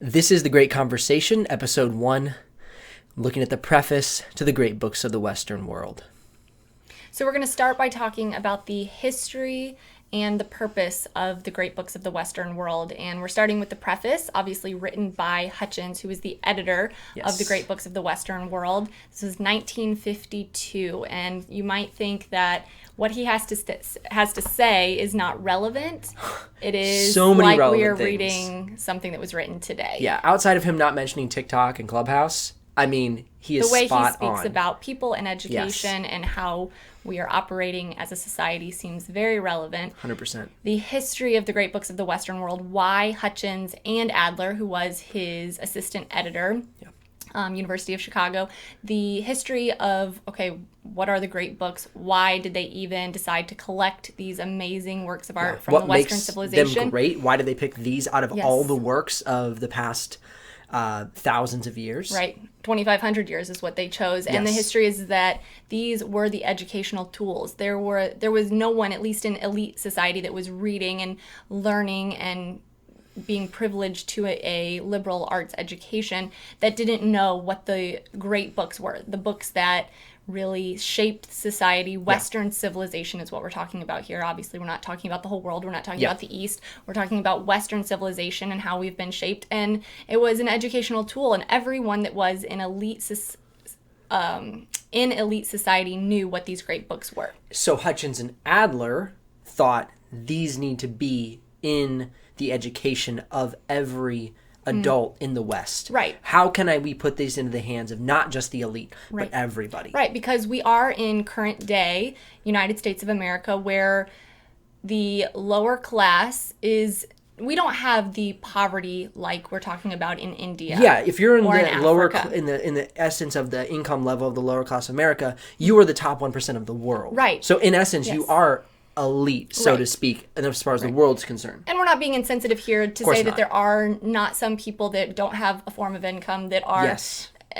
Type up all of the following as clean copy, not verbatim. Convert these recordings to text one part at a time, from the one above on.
This is The Great Conversation, Episode 1, looking at the preface to the great books of the Western world. So we're going to start by talking about the history and the purpose of the great books of the Western world. And we're starting with the preface, obviously written by Hutchins, who is the editor of the great books of the Western world. This is 1952, and you might think that what he has to say is not relevant. It is So many like we relevant are things. reading something that was written today. Yeah, outside of him not mentioning TikTok and Clubhouse, I mean, he is The way he spot speaks on. about people and education and how we are operating as a society seems very relevant. 100%. The history of the great books of the Western world, why Hutchins and Adler, who was his assistant editor, University of Chicago, the history of, what are the great books? Why did they even decide to collect these amazing works of art from the Western civilization? What makes them great? Why did they pick these out of all the works of the past thousands of years? Right. 2,500 years is what they chose. And the history is that these were the educational tools. There was no one, at least in elite society, that was reading and learning and being privileged to a liberal arts education that didn't know what the great books were. The books that really shaped society. Western civilization is what we're talking about here. Obviously, we're not talking about the whole world. We're not talking about the East. We're talking about Western civilization and how we've been shaped. And it was an educational tool, and everyone that was in elite society knew what these great books were. So Hutchins and Adler thought these need to be in the education of every adult in the West. Right. How can we put these into the hands of not just the elite, but everybody? Right, because we are in current day United States of America where the lower class we don't have the poverty like we're talking about in India. Yeah, if you're in the lower Africa. in the essence of the income level of the lower class of America, you are the top 1% of the world. Right. So in essence, you are elite, so to speak, and as far as the world's concerned. And we're not being insensitive here to say that there are not some people that don't have a form of income that are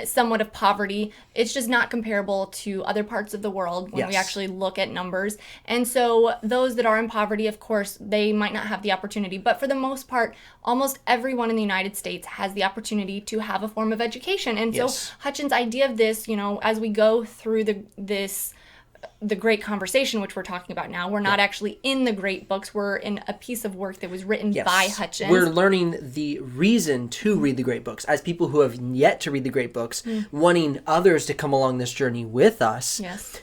somewhat of poverty. It's just not comparable to other parts of the world when we actually look at numbers. And so those that are in poverty, of course, they might not have the opportunity. But for the most part, almost everyone in the United States has the opportunity to have a form of education. And so Hutchins' idea of this, as we go through the great conversation, which we're talking about now, we're not actually in the great books. We're in a piece of work that was written by Hutchins. We're learning the reason to read the great books as people who have yet to read the great books, wanting others to come along this journey with us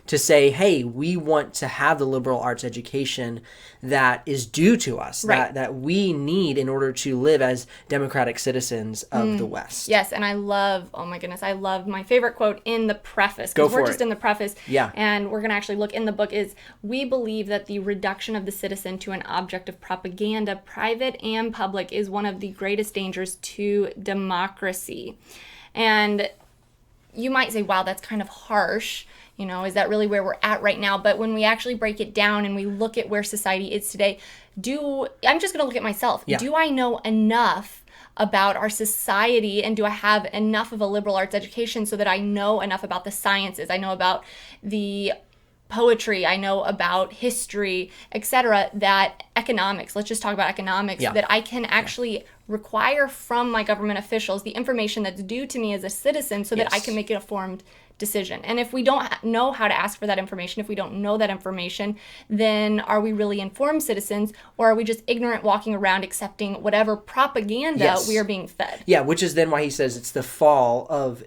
to say, hey, we want to have the liberal arts education that is due to us, that we need in order to live as democratic citizens of the West. Yes, and I love my favorite quote in the preface. Go for we're just in the preface. Yeah. And we're going to actually look in the book is, we believe that the reduction of the citizen to an object of propaganda, private and public, is one of the greatest dangers to democracy. And you might say, wow, that's kind of harsh. Is that really where we're at right now? But when we actually break it down and we look at where society is today, I'm just going to look at myself. Yeah. Do I know enough about our society, and do I have enough of a liberal arts education so that I know enough about the sciences? I know about the poetry, I know about history, etc., that economics, let's just talk about economics, that I can actually require from my government officials the information that's due to me as a citizen so that I can make an informed decision. And if we don't know how to ask for that information, if we don't know that information, then are we really informed citizens, or are we just ignorant walking around accepting whatever propaganda we are being fed? Yeah, which is then why he says it's the fall of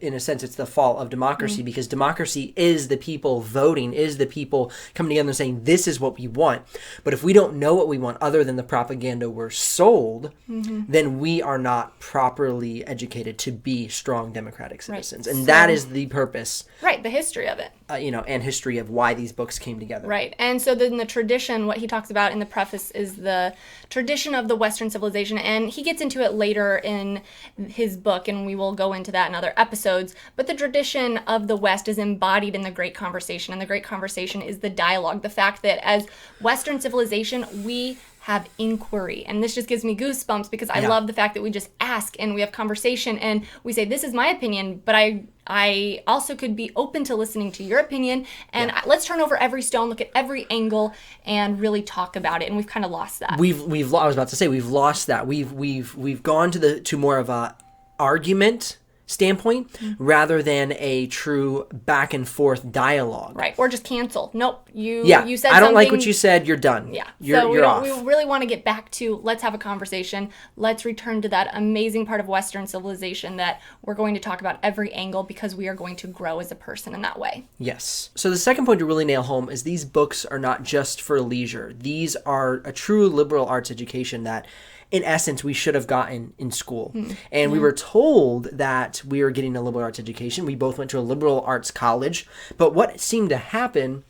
democracy, because democracy is the people voting, is the people coming together and saying, this is what we want. But if we don't know what we want other than the propaganda we're sold, then we are not properly educated to be strong democratic citizens. And that is the purpose. Right, the history of it. And history of why these books came together. Right, and so then the tradition, what he talks about in the preface is the tradition of the Western civilization, and he gets into it later in his book, and we will go into that in other episodes, but the tradition of the West is embodied in the Great Conversation, and the Great Conversation is the dialogue, the fact that as Western civilization, we have inquiry. And this just gives me goosebumps because I love the fact that we just ask and we have conversation and we say, this is my opinion, but I I also could be open to listening to your opinion, and let's turn over every stone, look at every angle, and really talk about it. And we've kind of lost that. I was about to say we've lost that. We've gone to more of a argument standpoint rather than a true back and forth dialogue. Right. Or just cancel. Nope. You said I don't like something. what you said. You're done. Yeah. You're off. We really want to get back to, let's have a conversation. Let's return to that amazing part of Western civilization that we're going to talk about every angle because we are going to grow as a person in that way. Yes. So the second point to really nail home is these books are not just for leisure. These are a true liberal arts education that in essence, we should have gotten in school. And we were told that we were getting a liberal arts education. We both went to a liberal arts college. But what seemed to happen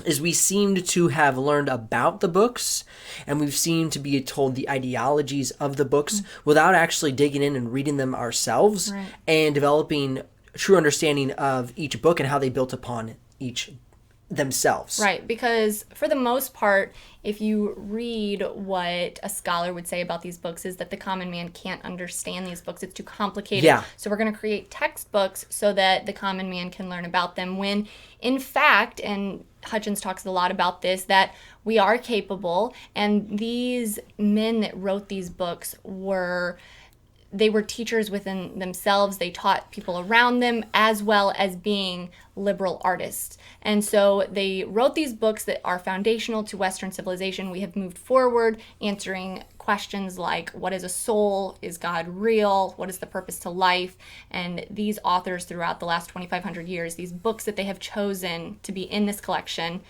is we seemed to have learned about the books, and we've seemed to be told the ideologies of the books without actually digging in and reading them ourselves and developing a true understanding of each book and how they built upon each themselves. Right, because for the most part, if you read what a scholar would say about these books is that the common man can't understand these books. It's too complicated. Yeah. So we're going to create textbooks so that the common man can learn about them when, in fact, and Hutchins talks a lot about this, that we are capable, and these men that wrote these books were teachers within themselves. They taught people around them as well as being liberal artists. And so they wrote these books that are foundational to Western civilization. We have moved forward answering questions like, what is a soul? Is God real? What is the purpose to life? And these authors throughout the last 2,500 years, these books that they have chosen to be in this collection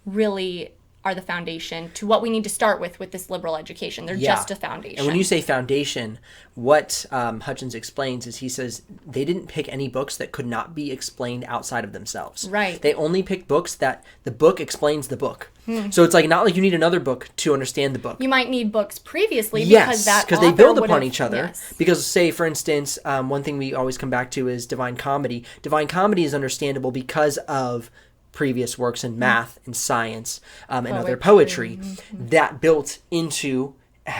really are the foundation to what we need to start with this liberal education. They're just a foundation. And when you say foundation, what Hutchins explains is he says they didn't pick any books that could not be explained outside of themselves. Right. They only picked books that the book explains the book. So it's like not like you need another book to understand the book. You might need books previously because they build upon each other. Yes. Because say, for instance, one thing we always come back to is Divine Comedy. Divine Comedy is understandable because of previous works in math and science and other poetry that built into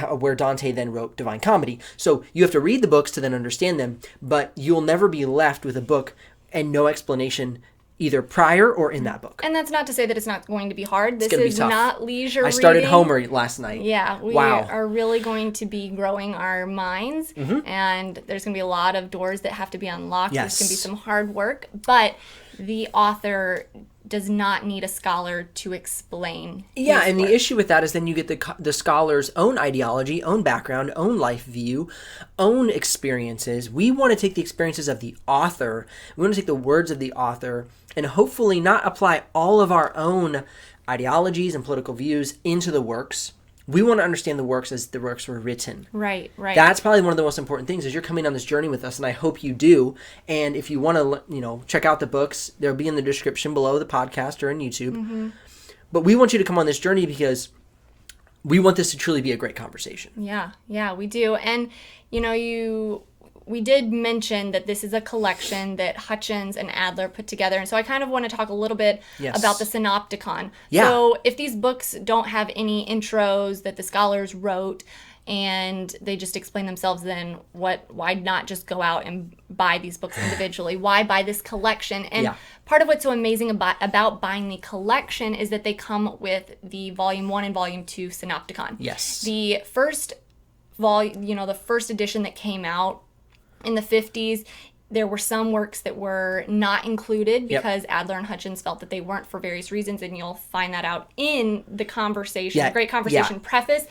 where Dante then wrote Divine Comedy. So you have to read the books to then understand them, but you'll never be left with a book and no explanation either prior or in that book. And that's not to say that it's not going to be hard. This is not leisure reading. I started Homer last night. Yeah, we are really going to be growing our minds, and there's going to be a lot of doors that have to be unlocked. Yes. There's going to be some hard work, but the author does not need a scholar to explain. Yeah, and the issue with that is then you get the scholar's own ideology, own background, own life view, own experiences. We want to take the experiences of the author. We want to take the words of the author and hopefully not apply all of our own ideologies and political views into the works. We want to understand the works as the works were written. Right. That's probably one of the most important things is you're coming on this journey with us, and I hope you do. And if you want to, check out the books, they'll be in the description below the podcast or on YouTube. But we want you to come on this journey because we want this to truly be a great conversation. Yeah, we do. And, we did mention that this is a collection that Hutchins and Adler put together. And so I kind of want to talk a little bit about the Synopticon. Yeah. So if these books don't have any intros that the scholars wrote and they just explain themselves, then why not just go out and buy these books individually? Why buy this collection? And part of what's so amazing about buying the collection is that they come with the Volume 1 and Volume 2 Synopticon. Yes. The first volume, the first edition that came out in the 50s, there were some works that were not included because Adler and Hutchins felt that they weren't for various reasons, and you'll find that out in the conversation, the Great Conversation Preface.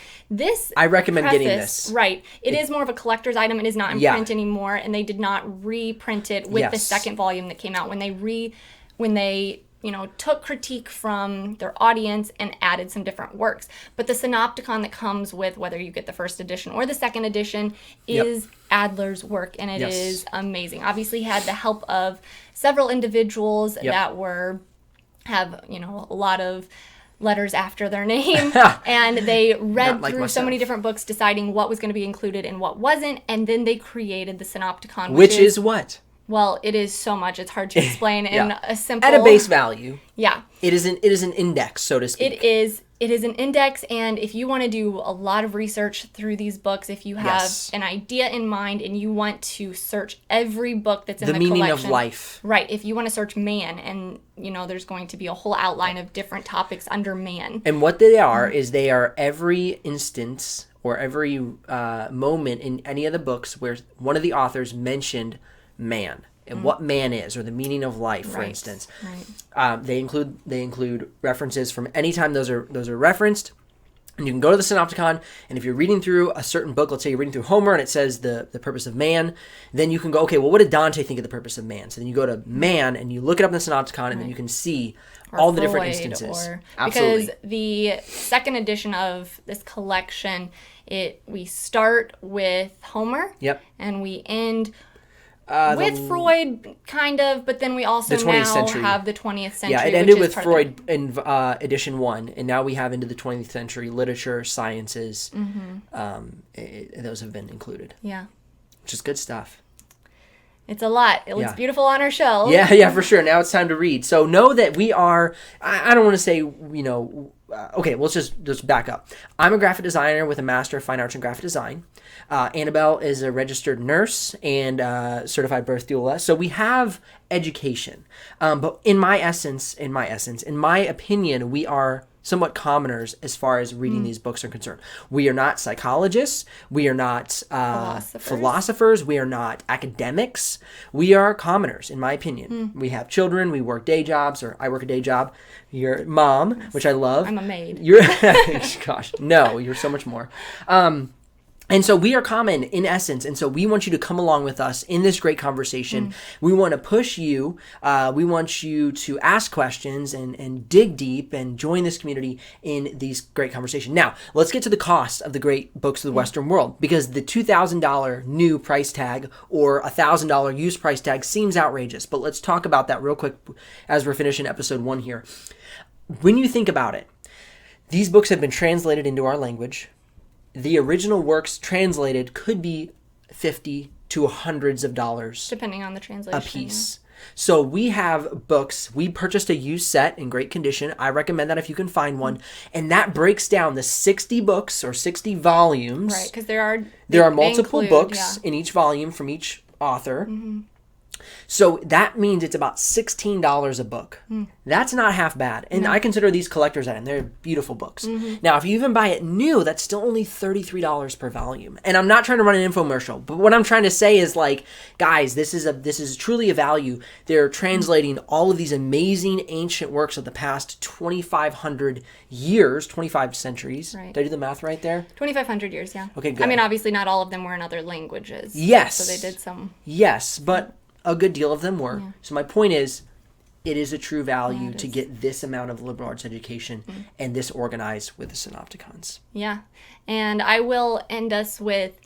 I recommend getting this. Right. It is more of a collector's item. It is not in print anymore, and they did not reprint it with the second volume that came out when they took critique from their audience and added some different works. But the Synopticon that comes with whether you get the first edition or the second edition is Adler's work, and it is amazing. Obviously, he had the help of several individuals that have a lot of letters after their name, and they read through so many different books deciding what was going to be included and what wasn't, and then they created the Synopticon, which is what? Well, it is so much. It's hard to explain in a simple... At a base value. Yeah. It is an index, so to speak. It is It is an index, and if you want to do a lot of research through these books, if you have Yes. an idea in mind and you want to search every book that's in the meaning collection, of life. right? If you want to search man, and there's going to be a whole outline of different topics under man. And what they are is they are every instance or every moment in any of the books where one of the authors mentioned man and what man is, or the meaning of life, for instance. Right. They include references from any time those are referenced. And you can go to the Synopticon, and if you're reading through a certain book, let's say you're reading through Homer and it says the purpose of man, then you can go, okay, well, what did Dante think of the purpose of man? So then you go to man and you look it up in the Synopticon, and then you can see all the different instances. Absolutely. Because the second edition of this collection, we start with Homer. Yep. And we end with Freud, kind of, but then we also the 20th now century. have the 20th century. Yeah, it ended with Freud in edition 1, and now we have into the 20th century literature, sciences. Those have been included. Yeah. Which is good stuff. It's a lot. It looks beautiful on our shelf. Yeah, for sure. Now it's time to read. So know that we are, I don't want to say, okay, let's just back up. I'm a graphic designer with a Master of Fine Arts in Graphic Design. Annabelle is a registered nurse and certified birth doula. So we have education. But in my opinion, we are somewhat commoners as far as reading these books are concerned. We are not psychologists. We are not philosophers. We are not academics. We are commoners, in my opinion. We have children. We work day jobs, or I work a day job. You're a mom, which I love. I'm a maid. Gosh, no, you're so much more. And so we are common in essence. And so we want you to come along with us in this great conversation. We want to push you. We want you to ask questions and dig deep and join this community in these great conversations. Now, let's get to the cost of the great books of the Western world, because the $2,000 new price tag or $1,000 used price tag seems outrageous. But let's talk about that real quick as we're finishing episode 1 here. When you think about it, these books have been translated into our language. The original works translated could be $50 to hundreds of dollars depending on the translation, a piece. So we have books. We purchased a used set in great condition. I recommend that if you can find one. And that breaks down the 60 books or 60 volumes. Right, because there are multiple books in each volume from each author. So that means it's about $16 a book. That's not half bad. And I consider these collector's items. They're beautiful books. Now, if you even buy it new, that's still only $33 per volume. And I'm not trying to run an infomercial, but what I'm trying to say is, like, guys, this is truly a value. They're translating all of these amazing ancient works of the past 2,500 years, 25 centuries. Right. Did I do the math right there? 2,500 years, yeah. Okay, good. I mean, obviously not all of them were in other languages. Yes. So they did some. Yes, but a good deal of them were. So my point is, it is a true value to get this amount of liberal arts education and this organized with the Synopticons. Yeah. And I will end us with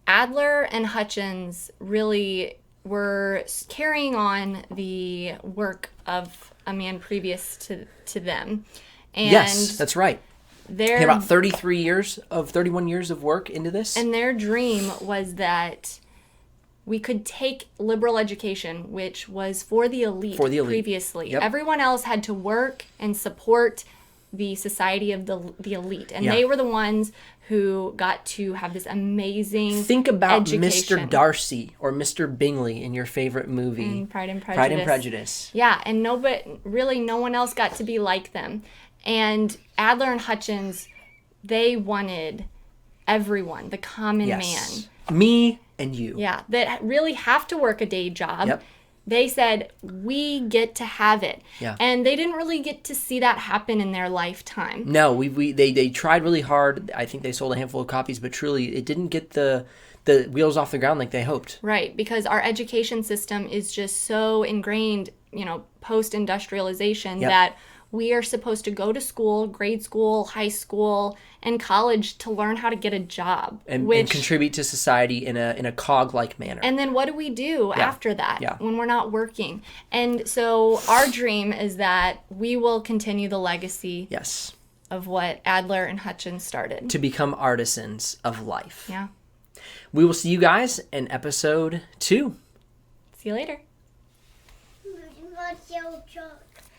Adler and Hutchins really were carrying on the work of a man previous to them. And yes, that's right. Their, about 31 years of work into this. And their dream was that we could take liberal education, which was for the elite previously. Yep. Everyone else had to work and support the society of the elite. And they were the ones who got to have this amazing Think about education. Mr. Darcy or Mr. Bingley in your favorite movie. In Pride and Prejudice. Pride and Prejudice. Yeah, and no one else got to be like them. And Adler and Hutchins, they wanted everyone, the common man. Me and you. Yeah, that really have to work a day job. Yep. They said, we get to have it. Yeah. And they didn't really get to see that happen in their lifetime. No, they tried really hard. I think they sold a handful of copies, but truly it didn't get the wheels off the ground like they hoped. Right, because our education system is just so ingrained, post-industrialization that we are supposed to go to school, grade school, high school, and college to learn how to get a job. And contribute to society in a cog-like manner. And then what do we do after that when we're not working? And so our dream is that we will continue the legacy of what Adler and Hutchins started. To become artisans of life. Yeah. We will see you guys in episode 2. See you later.